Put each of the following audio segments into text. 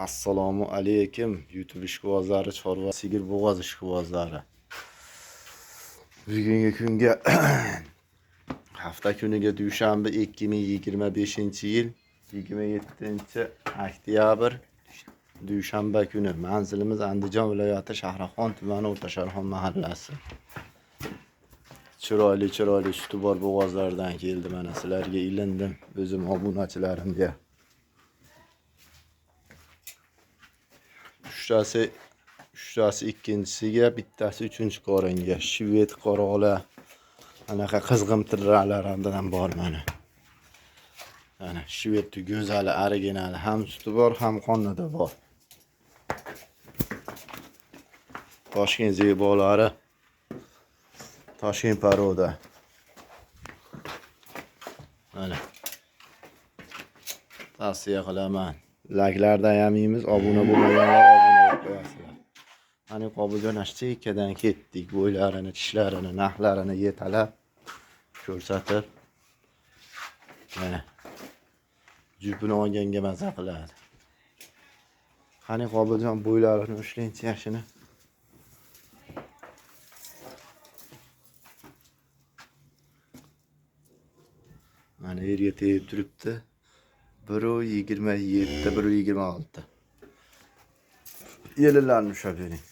Assalomu alaykum YouTube ishqibozlari, chorva sigir bo'g'oz ishqibozlari. Bugungi kunga hafta kuniga dushanba 2025-yil 27-oktyabr dushanba kuni. Manzilimiz Andijon viloyati Shahraxon tumani O'rtasharxon mahallasi. Chiroyli suti bor bo'g'ozlardan keldi. Mana sizlarga ilindim o'zim obunachilarimga. Uchtasi ikkinchisiga, bittasi uchinchi qoringa. Shved qorola. Anaqa qizg'imtirralardan bor mana. Ana shvedni go'zali, originali, ham suti bor, ham qonida bor. Toshkent zebolari. Toshkent paroda. Mana. Tavsiya qilaman. Like'lardan yamimiz, obuna bo'lmaganlar obuna qo'yasizlar. Hani Qobiljon chekkadan ketdik. Bo'ylarini, tishlarini, nahlarini yetalab ko'rsatib. Mana. Jupini olganga maza qiladi. Hani Qobiljon bo'ylarini ushlaychi yaxshini. Mana yerga tegib turibdi. 1.27, 1.26. Yellarni ushlab bering.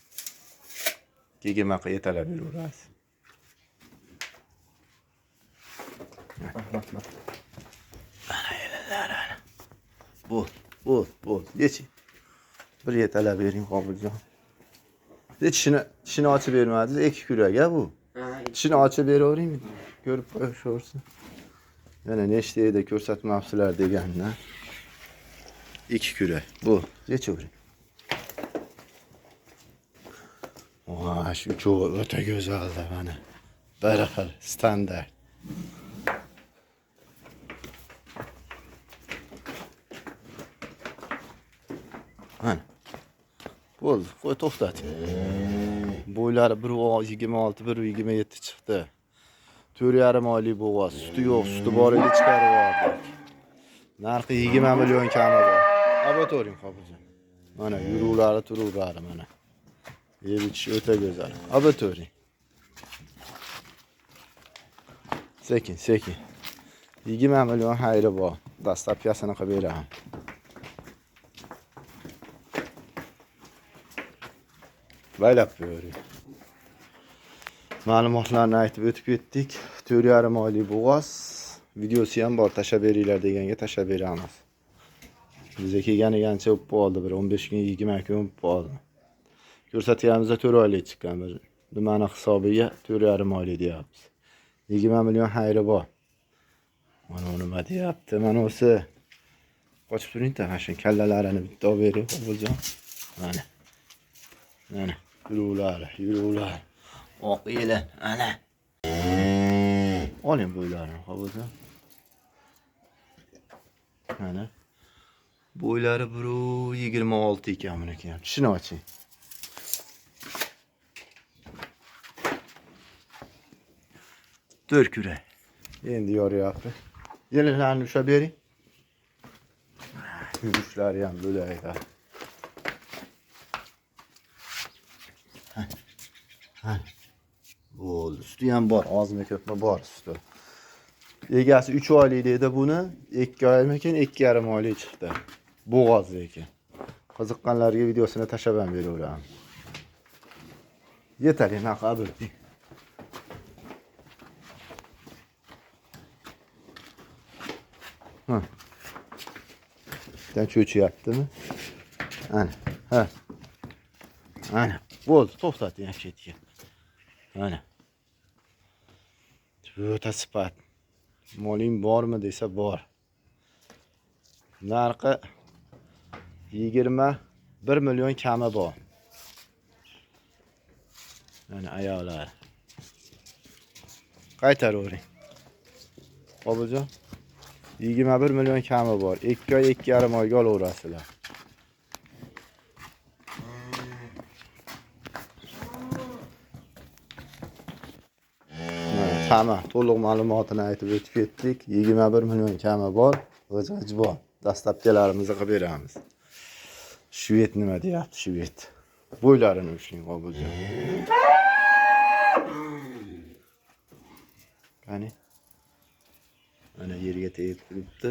Kegemaqa yetalab yuraverasiz. Mana yellar. Bu. Yechi. Bir yetalab bering Qobiljon. Tishini ochib bermadingiz, 2 kurak bu. Tishini ochib beraveringmi? Ko'rib qo'yishaversin. Yana nechta edi ko'rsatmabsizlar deganlar. 2 kurak. Bu, yechavering. Voy, shu cho'g'i o'ta go'zalda mana. Bir xil standart. Mana. Bo'ldi, qo'y to'xtating. Bo'ylari 1.26, 1.27 chiqdi. 4,5 oylik bo'g'oz, suti yo'q, suti boriga chiqarib yubordik. Narxi 20 million kami bor. Abattoring Qobiljon. Mana yuruvlari, turuvlari mana. Yeb ichish o'ta go'zal. Abattoring. Sekin. 20 million xayri bor. Dastlabkasini qilib beraman. Baylab qo'ying. Ma'lumotlarni aytib o'tib ketdik. 4,5 oylik bo'g'oz. Videosi ham bor, tashab beringlar deganga tashab beramiz. Bizga kelganigancha o'p qoldi, bir 15 kun, 20 kun o'p qoldi. Ko'rsatganimizda 4 oylik chiqqan. Nimani hisobiga 4,5 oylik deyapmiz. 20 million xayri bor. Mana nima deyapti? Mana o'si. Qochib turing-da, mana shu kallalarini bitta olib bering, Qobiljon. Mana. Yuruvlar. Oq yelin, ana. Oling bo'ylarini, Qobiljon. Mana. Bo'ylari 1.26 ekan buniki ham. Tishini oching. To'rt kurak. Endi yoryapti. Yelinlarni ushlab bering. Yurishlari ham bo'laklar. Bo'ldi. Suti ham bor, ozmi ko'pmi bor suti. Egasi 3 oylik dedi buni, 2 oymikin 2,5 oylik chiqdi. Bo'g'oz lekin. Qiziqqanlarga videosini tashab ham beraveraman. Yetar, yana qabul. Sen cho'chiyaptimi? Ana. Bo'ldi, to'xtating chetga. Mana. O'ta sifat. Moling bormi desa bor. Narxi 21 million kami bor. Mana ayollar. Qaytaravering. Qobiljon. 21 million kami bor. 2 oy, 2,5 oyga olaverasizlar. Tamam, to'liq ma'lumotini aytib o'tib ketdik. 21 million kami bor, g'ij bor. Dastlabkilarimizni qilib beramiz. Shvet nima deyapti, shvet. Bo'ylarini ushlang Qobiljon. Qani? Mana yerga tegib turibdi.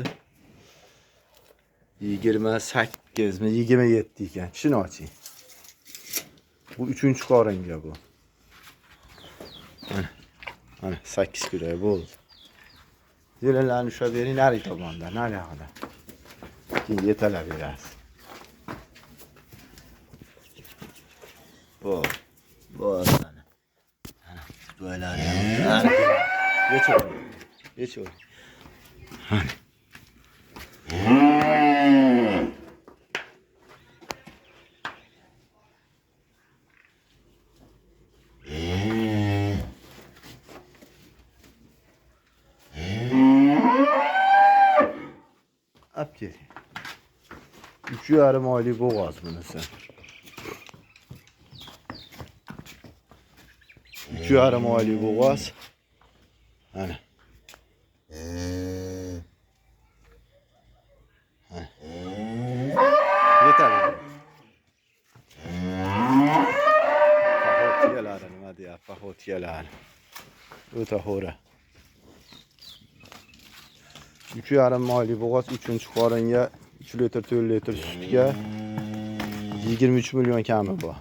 28 mi 27 ekan. Shuni oching. Bu 3-qoringa bu. Mana 8 kilo bo'ldi. Yellarni ushlab bering, nari tomonda, nari yoqda. Keyin yetalab berasiz. Bu mana. Mana bo'ylari. Geçiyor. Hani. Apkeli. 3,5 aylık boğaz bunisi. 3,5 aylık boğaz. Hani. Yeter. Pahot yelarin hadi ya, pahot yelarin. Öte hora. 3,5 aylık boğaz 3-qoringa 3 litr 4 litr sütga 23 milyon kami bor.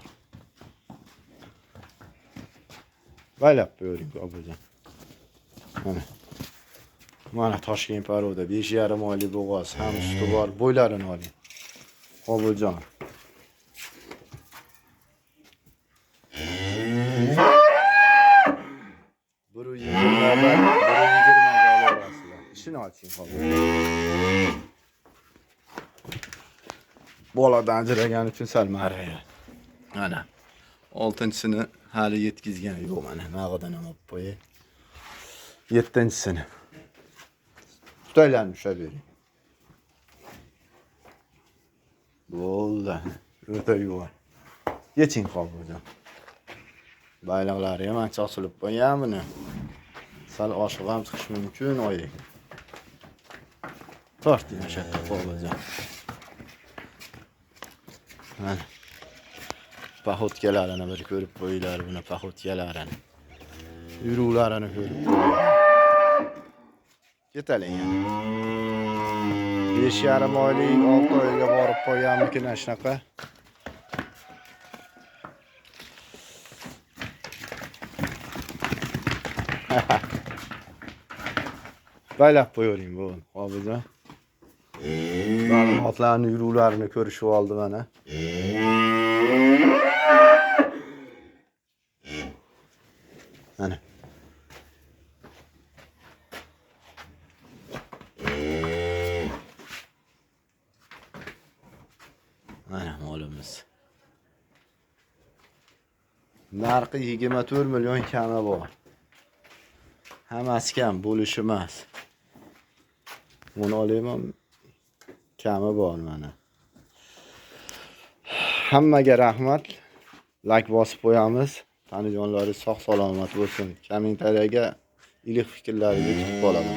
Baylab qo'ying Qobiljon. Mana Toshkent paroda 5,5 aylık boğaz ham suti bor, bo'ylarini oling. Qobiljon. Buru 20'ga olasizlar. İşini açayım Qobiljon. Boladan ajragan uchun sal maraya. Mana 6-sini hali yetkizgan yo'q mana. Nag'idan ham olib qo'yay. 7-sini. Tutaylarni ushlab bering. Bo'ldi. O'ta yo'q. Yeching Qobiljon. Bayliqlari ham ancha osilib qo'ygan buni. Sal oshiq ham chiqish mumkin oyga. Torting o'sha Qobiljon. Mana. Pahotgalarini bir ko'rib qo'yinglar buni pahotgalarini. Yuruvlarini ko'rib qo'yinglar. Ketaling yana. 5,5 oylik 6 oyga borib qo'yganmikin shunaqa. Baylab qo'yavering bu Qobiljon. Ma'lumotlarni yuruvlarini ko'rishib oldi mana. Mana. Mana molimiz. Narxi 24 milyon kami bor. Hammasi kam bo'lishi emas. Buni olayman. Kami bor mana. Hammaga rahmat. Like bosib qo'yamiz. Tanijonlaringiz sog' salomat bo'lsin. Kommentariyaga iliq fikrlaringizni kutib qolaman.